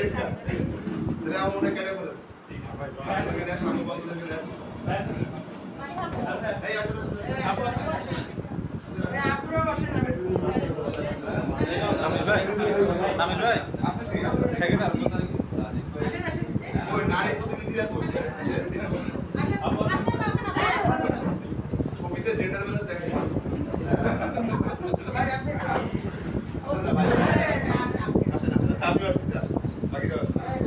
তাহলে আমার মনে কেটে পড়ে সামনে বন্ধ থেকে দেন এই আসলে আপনারা বসেন না নামিল ভাই আসতেছি সেকেন্ড আর আসেন আসেন ওই নারী প্রতিনিধিরা করছে আসেন ছবিতে জেন্ডার ব্যালেন্স দেখেন ভাই আপনি আসেন চাবি আসতেছে আসেন বাকিরা ভাই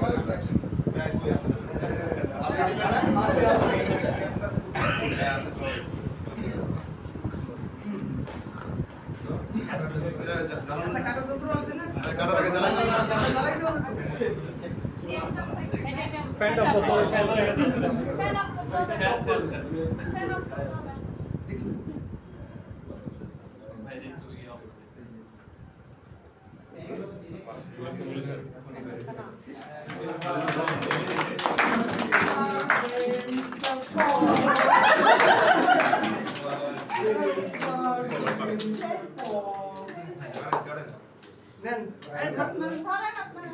কই আসেন আচ্ছা কাটা যন্ত্র আছে না কাটা থেকে জ্বালাচ্ছি জ্বালাই দেবো ফ্যান অফ করতে হবে ফ্যান অফ করতে হবে নেন এই ধরুন ধরুন ধরেন আপনারা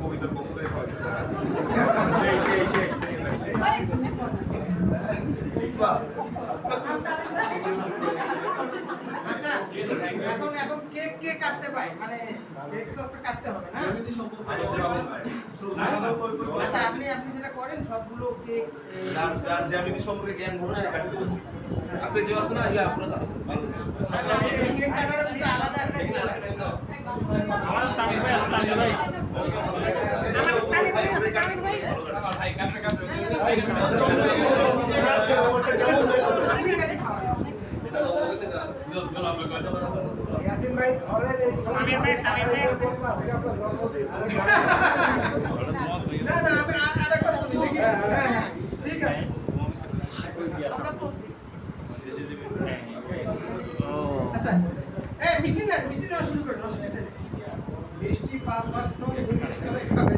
কবিতার পক্ষ থেকে আচ্ছা এখন এখন কেক কে কাটতে পায় মানে কেক তো একটা কাটতে হবে না আচ্ছা আপনি আপনি যেটা করেন সবগুলো কেক যার যার জ্যামিতি সম্পর্কে জ্ঞান ভালো সে কাটতে পারে আছে কেউ আছে না ইয়া পুরো আছে ভালো কেক কাটার কিন্তু আলাদা একটা ইয়ে লাগে আমার তামিল ভাই আছে তামিল ভাই ভাই কাটতে কাটতে ইয়াসিন ভাই ধরে এই আমির ভাই আজকে আপনার জন্মদিন না না আমি আরেকবার শুনি দেখি হ্যাঁ হ্যাঁ ঠিক আছে আচ্ছা এই মিষ্টি না শুরু করুন অসুবিধা নেই মিষ্টি 5 মাস তো নিয়ে করে খাবে